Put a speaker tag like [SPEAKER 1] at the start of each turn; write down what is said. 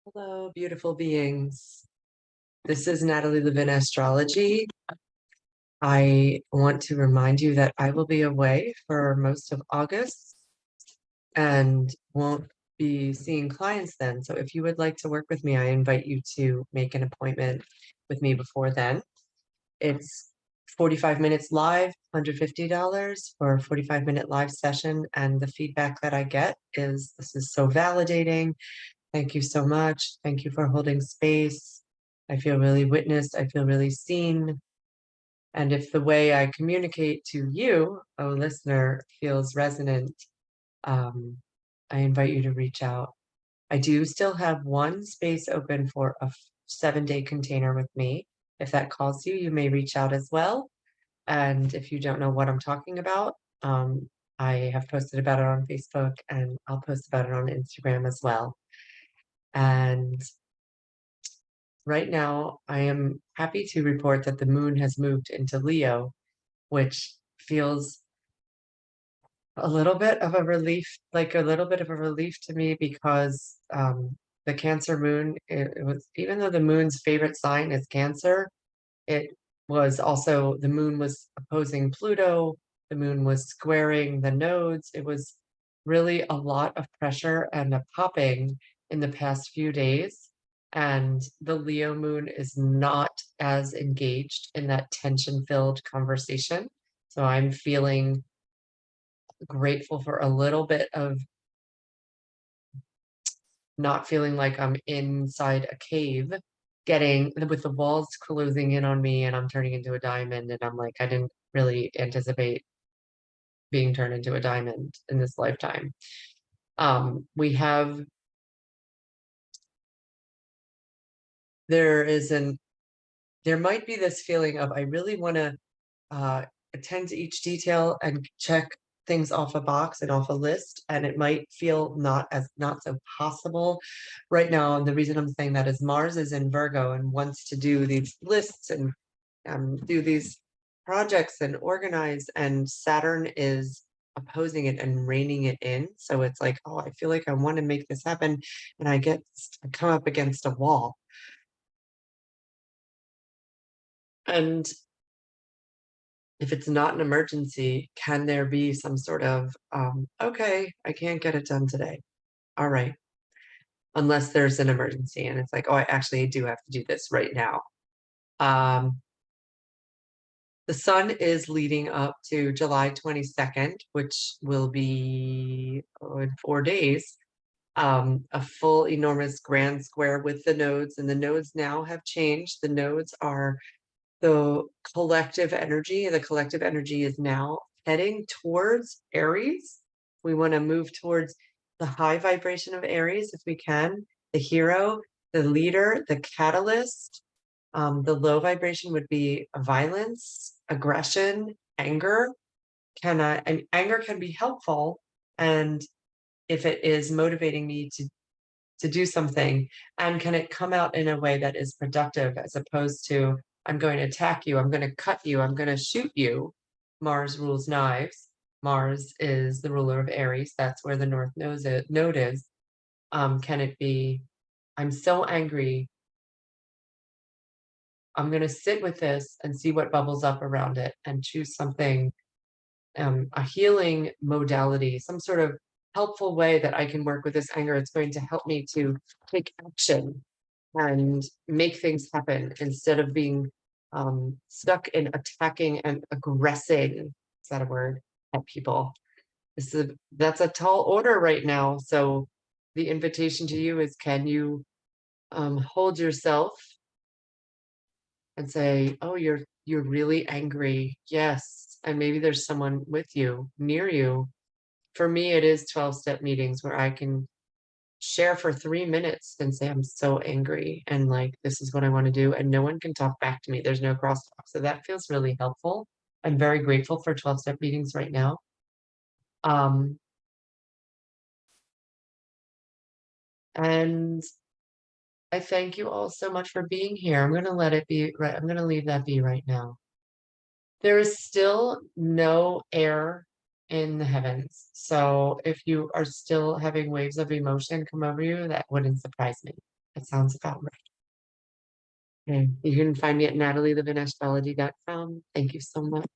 [SPEAKER 1] Hello, beautiful beings. This is Natalie Levin Astrology. I want to remind you that I will be away for most of August and won't be seeing clients then. So if you would like to work with me, I invite you to make an appointment with me before then. It's 45 minutes live, $150 for a 45-minute live session. And the feedback that I get is this is so validating. Thank you so much. Thank you for holding space. I feel really witnessed. I feel really seen. And if the way I communicate to you, a listener, feels resonant, um, I invite you to reach out. I do still have one space open for a 7-day container with me. If that calls you, you may reach out as well. And if you don't know what I'm talking about, I have posted about it on Facebook and I'll post about it on Instagram as well. And right now, I am happy to report that the moon has moved into Leo, which feels a little bit of a relief, like a little bit of a relief to me because the Cancer moon, it was, even though the moon's favorite sign is Cancer, it was also, the moon was opposing Pluto, the moon was squaring the nodes. It was really a lot of pressure and a popping in the past few days. And the Leo moon is not as engaged in that tension-filled conversation. So I'm feeling grateful for a little bit of not feeling like I'm inside a cave, getting with the walls closing in on me and I'm turning into a diamond. And I'm like, I didn't really anticipate being turned into a diamond in this lifetime. We have, there is an, there might be this feeling of, I really want to attend to each detail and check things off a box and off a list, and it might feel not so possible right now. And the reason I'm saying that is Mars is in Virgo and wants to do these lists and do these projects and organize, and Saturn is opposing it and reining it in. So it's like, oh, I feel like I want to make this happen, and I come up against a wall. And if it's not an emergency, can there be some sort of, okay, I can't get it done today. All right. Unless there's an emergency and it's like, oh, I actually do have to do this right now. The sun is leading up to July 22nd, which will be in 4 days, a full enormous grand square with the nodes, and the nodes now have changed. The nodes are the collective energy. The collective energy is now heading towards Aries. We want to move towards the high vibration of Aries if we can, the hero, the leader, the catalyst. The low vibration would be violence, aggression, anger. And anger can be helpful, and if it is motivating me to do something, and can it come out in a way that is productive as opposed to I'm going to attack you, I'm going to cut you, I'm going to shoot you. Mars rules knives. Mars is the ruler of Aries. That's where the North node is. Can it be, I'm so angry, I'm going to sit with this and see what bubbles up around it and choose something, a healing modality, some sort of helpful way that I can work with this anger. It's going to help me to take action and make things happen instead of being stuck in attacking and aggressing. Is that a word? At people. That's a tall order right now. So the invitation to you is, can you hold yourself and say, oh, you're really angry. Yes. And maybe there's someone with you, near you. For me, it is 12-step meetings where I can share for 3 minutes and say, I'm so angry and like, this is what I want to do. And no one can talk back to me. There's no crosstalk. So that feels really helpful. I'm very grateful for 12-step meetings right now. And I thank you all so much for being here. I'm going to let it be right. I'm going to leave that be right now. There is still no air in the heavens. So if you are still having waves of emotion come over you, that wouldn't surprise me. That sounds about right. Okay. You can find me at natalielevinastrology.com. Thank you so much.